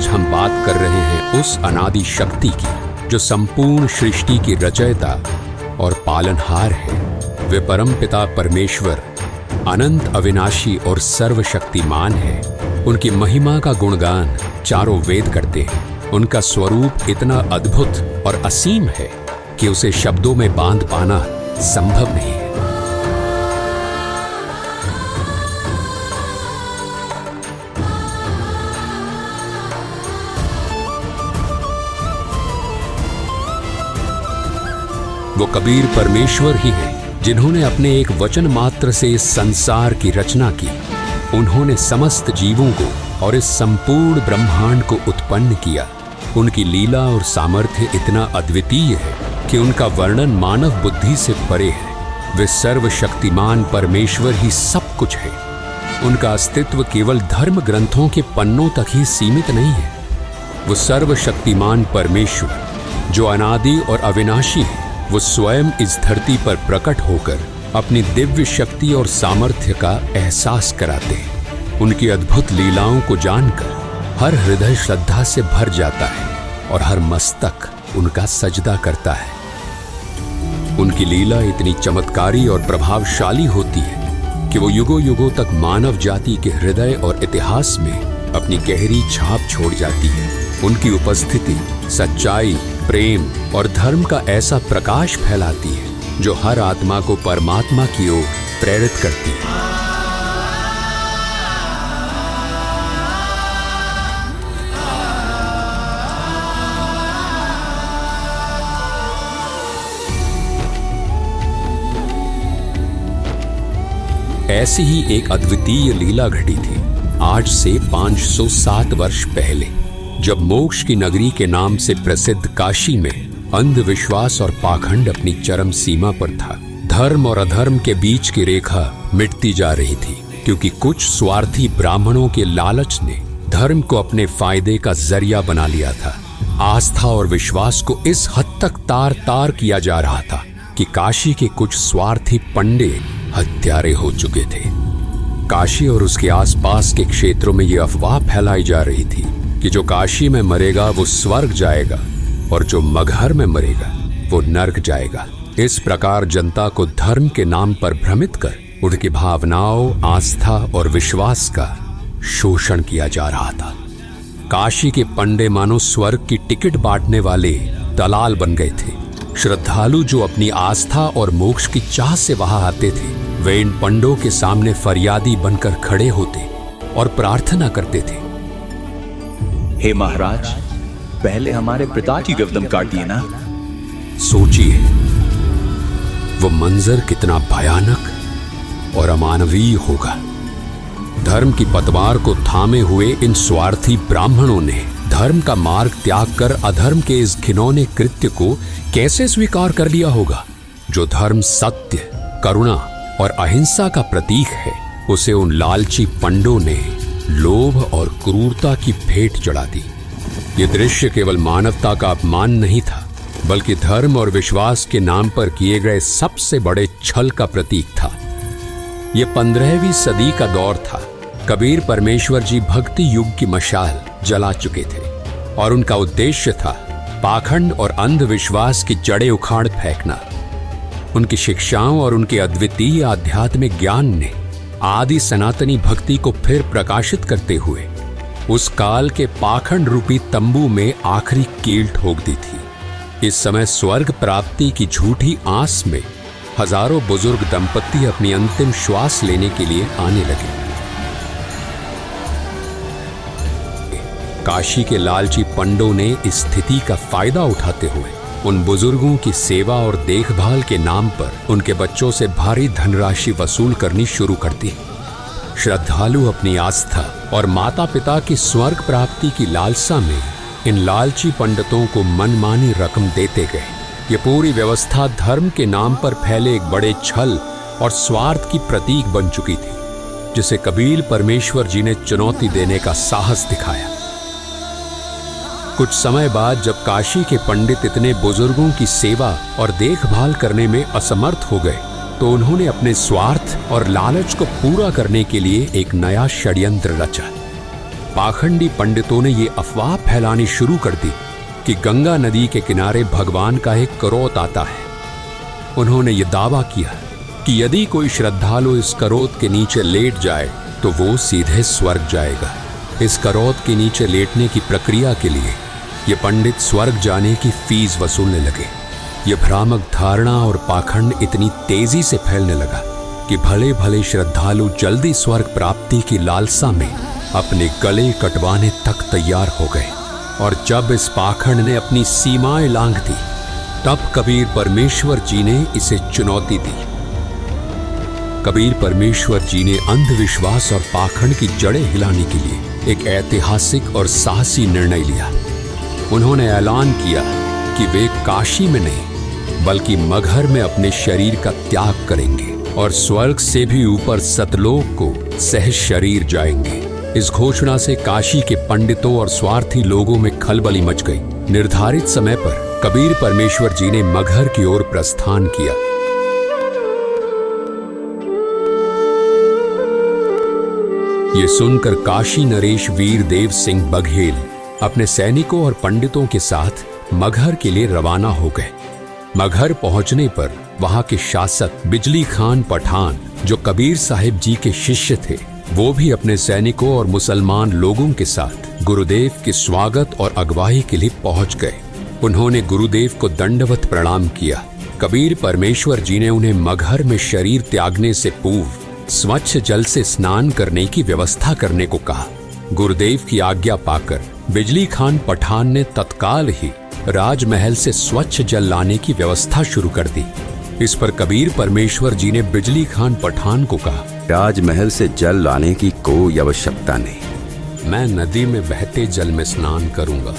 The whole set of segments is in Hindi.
आज हम बात कर रहे हैं उस अनादि शक्ति की जो संपूर्ण सृष्टि की रचयिता और पालनहार है। वे परमपिता परमेश्वर अनंत अविनाशी और सर्वशक्तिमान है। उनकी महिमा का गुणगान चारों वेद करते हैं। उनका स्वरूप इतना अद्भुत और असीम है कि उसे शब्दों में बांध पाना संभव नहीं है। वो कबीर परमेश्वर ही है जिन्होंने अपने एक वचन मात्र से इस संसार की रचना की। उन्होंने समस्त जीवों को और इस संपूर्ण ब्रह्मांड को उत्पन्न किया। उनकी लीला और सामर्थ्य इतना अद्वितीय है कि उनका वर्णन मानव बुद्धि से परे है। वे सर्वशक्तिमान परमेश्वर ही सब कुछ है। उनका अस्तित्व केवल धर्म ग्रंथों के पन्नों तक ही सीमित नहीं है। वो सर्वशक्तिमान परमेश्वर जो अनादि और अविनाशी है, वो स्वयं इस धरती पर प्रकट होकर अपनी दिव्य शक्ति और सामर्थ्य का एहसास कराते हैं। उनकी अद्भुत लीलाओं को जानकर हर हृदय श्रद्धा से भर जाता है और हर मस्तक उनका सजदा करता है। उनकी लीला इतनी चमत्कारी और प्रभावशाली होती है कि वो युगों युगों तक मानव जाति के हृदय और इतिहास में अपनी गहरी छाप छोड़ जाती है। उनकी उपस्थिति सच्चाई, प्रेम और धर्म का ऐसा प्रकाश फैलाती है जो हर आत्मा को परमात्मा की ओर प्रेरित करती है। ऐसी ही एक अद्वितीय लीला घटी थी आज से 507 वर्ष पहले, जब मोक्ष की नगरी के नाम से प्रसिद्ध काशी में अंधविश्वास और पाखंड अपनी चरम सीमा पर था। धर्म और अधर्म के बीच की रेखा मिटती जा रही थी क्योंकि कुछ स्वार्थी ब्राह्मणों के लालच ने धर्म को अपने फायदे का जरिया बना लिया था। आस्था और विश्वास को इस हद तक तार तार किया जा रहा था कि काशी के कुछ स्वार्थी पंडे हत्यारे हो चुके थे। काशी और उसके आसपास के क्षेत्रों में यह अफवाह फैलाई जा रही थी कि जो काशी में मरेगा वो स्वर्ग जाएगा और जो मगहर में मरेगा वो नर्क जाएगा। इस प्रकार जनता को धर्म के नाम पर भ्रमित कर उनकी भावनाओं, आस्था और विश्वास का शोषण किया जा रहा था। काशी के पंडे मानो स्वर्ग की टिकट बांटने वाले दलाल बन गए थे। श्रद्धालु जो अपनी आस्था और मोक्ष की चाह से वहां आते थे, वे इन पंडों के सामने फरियादी बनकर खड़े होते और प्रार्थना करते थे, हे महाराज, पहले हमारे पिता की गर्दन काट दिए ना। सोचिए वो मंजर कितना भयानक और अमानवीय होगा। धर्म की पतवार को थामे हुए इन स्वार्थी ब्राह्मणों ने धर्म का मार्ग त्याग कर अधर्म के इस घिनौने कृत्य को कैसे स्वीकार कर लिया होगा। जो धर्म, सत्य, करुणा और अहिंसा का प्रतीक है, उसे उन लालची पंडों ने लोभ और क्रूरता की भेंट चढ़ा दी। ये दृश्य केवल मानवता का अपमान नहीं था, बल्कि धर्म और विश्वास के नाम पर किए गए सबसे बड़े छल का प्रतीक था। ये 15वीं सदी का दौर था। कबीर परमेश्वर जी भक्ति युग की मशाल जला चुके थे और उनका उद्देश्य था पाखंड और अंधविश्वास की जड़ें उखाड़ फेंकना। उनकी शिक्षाओं और उनके अद्वितीय आध्यात्मिक ज्ञान ने आदि सनातनी भक्ति को फिर प्रकाशित करते हुए उस काल के पाखंड रूपी तंबू में आखिरी कील ठोक दी थी। इस समय स्वर्ग प्राप्ति की झूठी आस में हजारों बुजुर्ग दंपत्ति अपनी अंतिम श्वास लेने के लिए आने लगे। काशी के लालची पंडों ने इस स्थिति का फायदा उठाते हुए उन बुजुर्गों की सेवा और देखभाल के नाम पर उनके बच्चों से भारी धनराशि वसूल करनी शुरू कर दी। श्रद्धालु अपनी आस्था और माता पिता की स्वर्ग प्राप्ति की लालसा में इन लालची पंडितों को मनमानी रकम देते गए। ये पूरी व्यवस्था धर्म के नाम पर फैले एक बड़े छल और स्वार्थ की प्रतीक बन चुकी थी, जिसे कबीर परमेश्वर जी ने चुनौती देने का साहस दिखाया। कुछ समय बाद जब काशी के पंडित इतने बुजुर्गों की सेवा और देखभाल करने में असमर्थ हो गए, तो उन्होंने अपने स्वार्थ और लालच को पूरा करने के लिए एक नया षड्यंत्र रचा। पाखंडी पंडितों ने ये अफवाह फैलानी शुरू कर दी कि गंगा नदी के किनारे भगवान का एक करोत आता है। उन्होंने ये दावा किया कि यदि कोई श्रद्धालु इस करोत के नीचे लेट जाए तो वो सीधे स्वर्ग जाएगा। इस करोत के नीचे लेटने की प्रक्रिया के लिए ये पंडित स्वर्ग जाने की फीस वसूलने लगे। ये भ्रामक धारणा और पाखंड इतनी तेजी से फैलने लगा कि भले भले श्रद्धालु जल्दी स्वर्ग प्राप्ति की लालसा में अपने गले कटवाने तक तैयार हो गए। और जब इस पाखंड ने अपनी सीमाएं लांघ दी, तब कबीर परमेश्वर जी ने इसे चुनौती दी। कबीर परमेश्वर जी ने अंधविश्वास और पाखंड की जड़ें हिलाने के लिए एक ऐतिहासिक और साहसी निर्णय लिया। उन्होंने ऐलान किया कि वे काशी में नहीं बल्कि मगहर में अपने शरीर का त्याग करेंगे और स्वर्ग से भी ऊपर सतलोक को सहज शरीर जाएंगे। इस घोषणा से काशी के पंडितों और स्वार्थी लोगों में खलबली मच गई। निर्धारित समय पर कबीर परमेश्वर जी ने मगहर की ओर प्रस्थान किया। ये सुनकर काशी नरेश वीर देव सिंह बघेल अपने सैनिकों और पंडितों के साथ मगहर के लिए रवाना हो गए। मगहर पहुंचने पर वहां के शासक बिजली खान पठान, जो कबीर साहिब जी के शिष्य थे, वो भी अपने सैनिकों और मुसलमान लोगों के साथ गुरुदेव के स्वागत और अगवाई के लिए पहुंच गए। उन्होंने गुरुदेव को दंडवत प्रणाम किया। कबीर परमेश्वर जी ने उन्हें मगहर में शरीर त्यागने से पूर्व स्वच्छ जल से स्नान करने की व्यवस्था करने को कहा। गुरुदेव की आज्ञा पाकर बिजली खान पठान ने तत्काल ही राजमहल से स्वच्छ जल लाने की व्यवस्था शुरू कर दी। इस पर कबीर परमेश्वर जी ने बिजली खान पठान को कहा, राजमहल से जल लाने की कोई आवश्यकता नहीं, मैं नदी में बहते जल में स्नान करूंगा।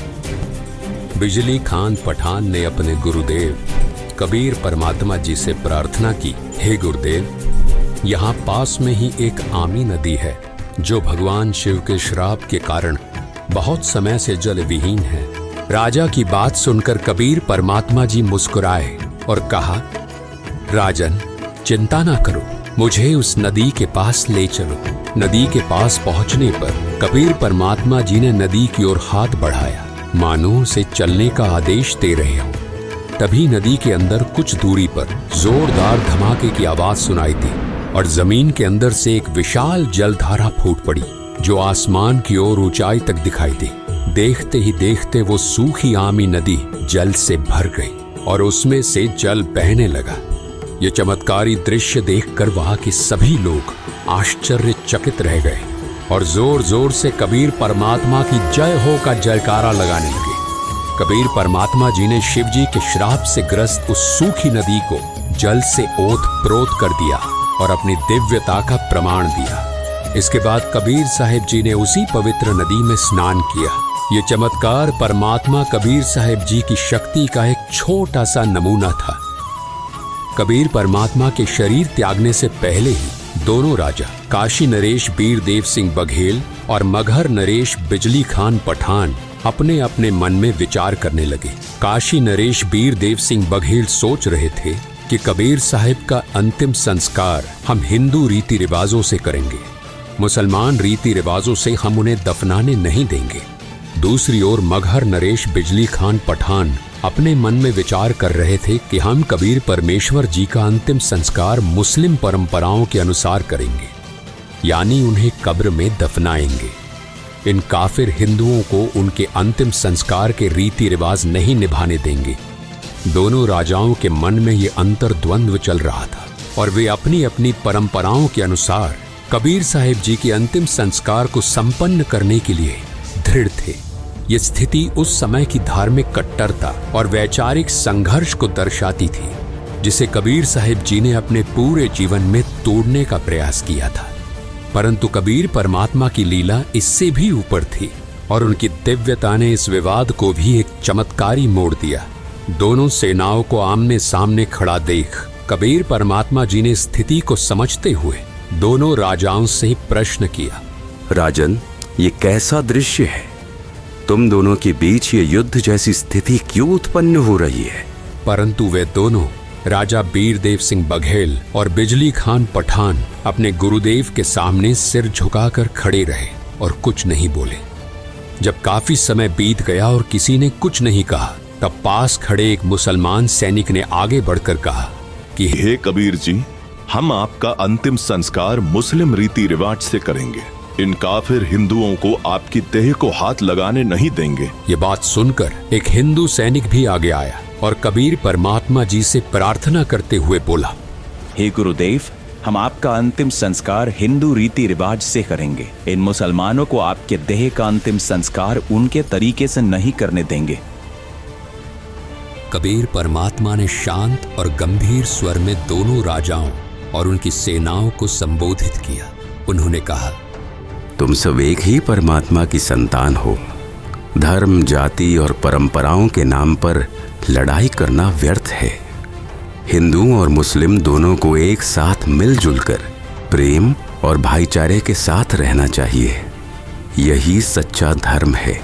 बिजली खान पठान ने अपने गुरुदेव कबीर परमात्मा जी से प्रार्थना की, हे गुरुदेव, यहाँ पास में ही एक आमी नदी है जो भगवान शिव के श्राप के कारण बहुत समय से जल विहीन है। राजा की बात सुनकर कबीर परमात्मा जी मुस्कुराए और कहा, राजन, चिंता ना करो, मुझे उस नदी के पास ले चलो। नदी के पास पहुंचने पर कबीर परमात्मा जी ने नदी की ओर हाथ बढ़ाया, मानो उसे चलने का आदेश दे रहे हो। तभी नदी के अंदर कुछ दूरी पर जोरदार धमाके की आवाज सुनाई दी और जमीन के अंदर से एक विशाल जलधारा फूट पड़ी जो आसमान की ओर ऊंचाई तक दिखाई दी। देखते ही देखते वो सूखी आमी नदी जल से भर गई और उसमें से जल बहने लगा। ये चमत्कारी दृश्य देखकर वहां के सभी लोग आश्चर्यचकित रह गए और जोर जोर से कबीर परमात्मा की जय हो का जयकारा लगाने लगे। कबीर परमात्मा जी ने शिव जी के श्राप से ग्रस्त उस सूखी नदी को जल से ओत प्रोत कर दिया और अपनी दिव्यता का प्रमाण दिया। इसके बाद कबीर साहिब जी ने उसी पवित्र नदी में स्नान किया। ये चमत्कार परमात्मा कबीर साहिब जी की शक्ति का एक छोटा सा नमूना था। कबीर परमात्मा के शरीर त्यागने से पहले ही दोनों राजा काशी नरेश वीर देव सिंह बघेल और मगहर नरेश बिजली खान पठान अपने अपने मन में विचार करने लगे। काशी नरेश वीर देव सिंह बघेल सोच रहे थे कि कबीर साहिब का अंतिम संस्कार हम हिंदू रीति रिवाजों से करेंगे, मुसलमान रीति रिवाजों से हम उन्हें दफनाने नहीं देंगे। दूसरी ओर मगहर नरेश बिजली खान पठान अपने मन में विचार कर रहे थे कि हम कबीर परमेश्वर जी का अंतिम संस्कार मुस्लिम परंपराओं के अनुसार करेंगे, यानी उन्हें कब्र में दफनाएंगे। इन काफिर हिंदुओं को उनके अंतिम संस्कार के रीति रिवाज नहीं निभाने देंगे। दोनों राजाओं के मन में ये अंतर्द्वंद्व चल रहा था और वे अपनी अपनी परंपराओं के अनुसार कबीर साहिब जी के अंतिम संस्कार को संपन्न करने के लिए दृढ़ थे। ये स्थिति उस समय की धार्मिक कट्टरता और वैचारिक संघर्ष को दर्शाती थी, जिसे कबीर साहिब जी ने अपने पूरे जीवन में तोड़ने का प्रयास किया था। परंतु कबीर परमात्मा की लीला इससे भी ऊपर थी और उनकी दिव्यता ने इस विवाद को भी एक चमत्कारी मोड़ दिया। दोनों सेनाओं को आमने सामने खड़ा देख कबीर परमात्मा जी ने स्थिति को समझते हुए दोनों राजाओं से प्रश्न किया, राजन, ये कैसा दृश्य है? तुम दोनों के बीच ये युद्ध जैसी स्थिति क्यों उत्पन्न हो रही है? परंतु वे दोनों राजा वीर देव सिंह बघेल और बिजली खान पठान अपने गुरुदेव के सामने सिर झुकाकर खड़े रहे और कुछ नहीं बोले। जब काफी समय बीत गया और किसी ने कुछ नहीं कहा, तब पास खड़े एक मुसलमान सैनिक ने आगे बढ़कर कहा कि हे कबीर जी, हम आपका अंतिम संस्कार मुस्लिम रीति रिवाज से करेंगे। इन काफिर हिंदुओं को आपकी देह को हाथ लगाने नहीं देंगे। ये बात सुनकर एक हिंदू सैनिक भी आगे आया और कबीर परमात्मा जी से प्रार्थना करते हुए बोला, हे गुरुदेव, हम आपका अंतिम संस्कार हिंदू रीति रिवाज से करेंगे। इन मुसलमानों को आपके देह का अंतिम संस्कार उनके तरीके से नहीं करने देंगे। कबीर परमात्मा ने शांत और गंभीर स्वर में दोनों राजाओं और उनकी सेनाओं को संबोधित किया। उन्होंने कहा, तुम सब एक ही परमात्मा की संतान हो। धर्म, जाति और परंपराओं के नाम पर लड़ाई करना व्यर्थ है। हिंदू और मुस्लिम दोनों को एक साथ मिलजुल कर प्रेम और भाईचारे के साथ रहना चाहिए। यही सच्चा धर्म है।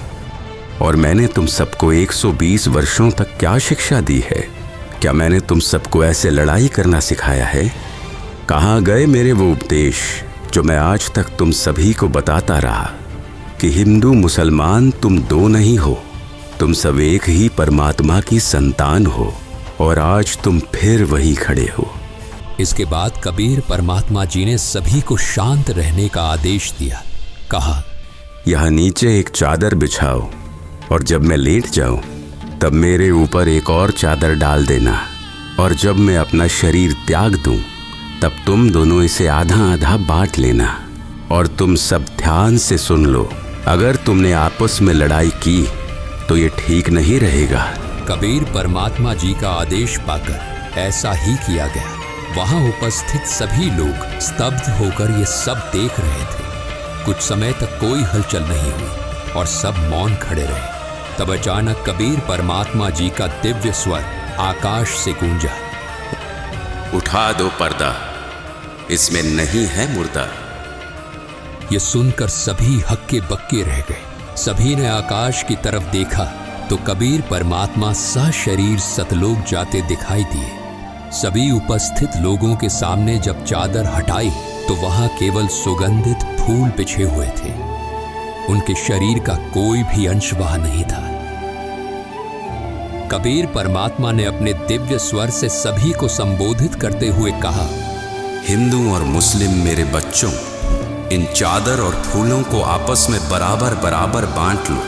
और मैंने तुम सबको 120 वर्षों तक क्या शिक्षा दी है? क्या मैंने तुम सबको ऐसे लड़ाई करना सिखाया है? कहाँ गए मेरे वो उपदेश जो मैं आज तक तुम सभी को बताता रहा कि हिंदू मुसलमान तुम दो नहीं हो, तुम सब एक ही परमात्मा की संतान हो। और आज तुम फिर वही खड़े हो। इसके बाद कबीर परमात्मा जी ने सभी को शांत रहने का आदेश दिया। कहा, यहाँ नीचे एक चादर बिछाओ और जब मैं लेट जाऊं तब मेरे ऊपर एक और चादर डाल देना। और जब मैं अपना शरीर त्याग दूं तब तुम दोनों इसे आधा आधा बांट लेना। और तुम सब ध्यान से सुन लो, अगर तुमने आपस में लड़ाई की तो ये ठीक नहीं रहेगा। कबीर परमात्मा जी का आदेश पाकर ऐसा ही किया गया। वहां उपस्थित सभी लोग स्तब्ध होकर ये सब देख रहे थे। कुछ समय तक कोई हलचल नहीं हुई और सब मौन खड़े रहे। तब अचानक कबीर परमात्मा जी का दिव्य स्वर आकाश से गूंजा, उठा दो पर्दा, इसमें नहीं है मुर्दा। ये सुनकर सभी हक्के बक्के रह गए। सभी ने आकाश की तरफ देखा तो कबीर परमात्मा सशरीर सतलोक जाते दिखाई दिए। सभी उपस्थित लोगों के सामने जब चादर हटाई तो वहां केवल सुगंधित फूल बिछे हुए थे। उनके शरीर का कोई भी अंश वहां नहीं था। कबीर परमात्मा ने अपने दिव्य स्वर से सभी को संबोधित करते हुए कहा, हिंदू और मुस्लिम मेरे बच्चों, इन चादर और फूलों को आपस में बराबर बराबर बांट लो।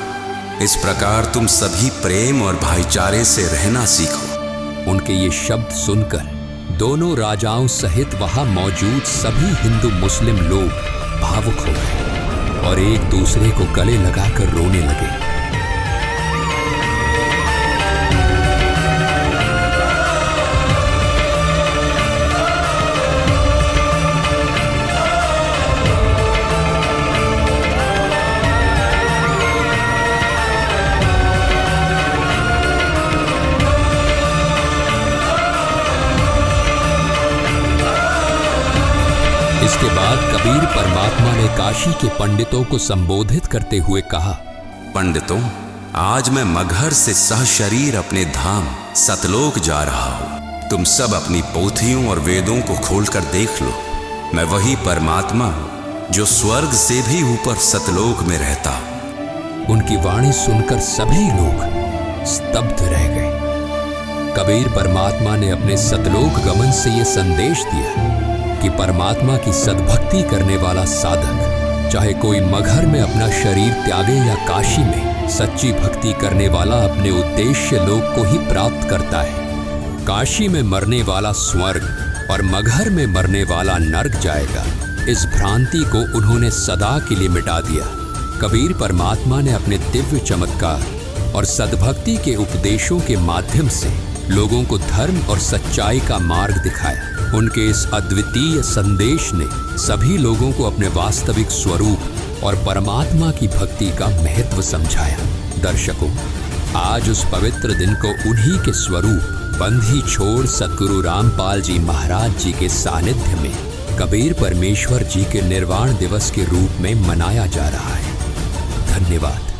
इस प्रकार तुम सभी प्रेम और भाईचारे से रहना सीखो। उनके ये शब्द सुनकर दोनों राजाओं सहित वहां मौजूद सभी हिंदू मुस्लिम लोग भावुक हो गए और एक दूसरे को गले लगाकर रोने लगे। इसके बाद कबीर परमात्मा ने काशी के पंडितों को संबोधित करते हुए कहा, पंडितों, आज मैं मगहर से सहशरीर अपने धाम सतलोक जा रहा हूँ। तुम सब अपनी पोथियों और वेदों को खोलकर देख लो। मैं वही परमात्मा हूँ जो स्वर्ग से भी ऊपर सतलोक में रहता हूँ। उनकी वाणी सुनकर सभी लोग स्तब्ध रह गए। कबीर परमात्मा ने अपने सतलोक गमन से ये संदेश दिया कि परमात्मा की सद्भक्ति करने वाला साधक, चाहे कोई मगहर में अपना शरीर त्यागे या काशी में सच्ची भक्ति करने वाला, अपने उद्देश्य लोक को ही प्राप्त करता है। काशी में मरने वाला स्वर्ग और मगहर में मरने वाला नर्क जाएगा। इस भ्रांति को उन्होंने सदा के लिए मिटा दिया। कबीर परमात्मा ने अपने दिव्य चमत्कार और सद्भक्ति के उपदेशों के माध्यम से लोगों को धर्म और सच्चाई का मार्ग दिखाया। उनके इस अद्वितीय संदेश ने सभी लोगों को अपने वास्तविक स्वरूप और परमात्मा की भक्ति का महत्व समझाया। दर्शकों, आज उस पवित्र दिन को उन्हीं के स्वरूप बंधी छोड़ सद्गुरु रामपाल जी महाराज जी के सानिध्य में कबीर परमेश्वर जी के निर्वाण दिवस के रूप में मनाया जा रहा है। धन्यवाद।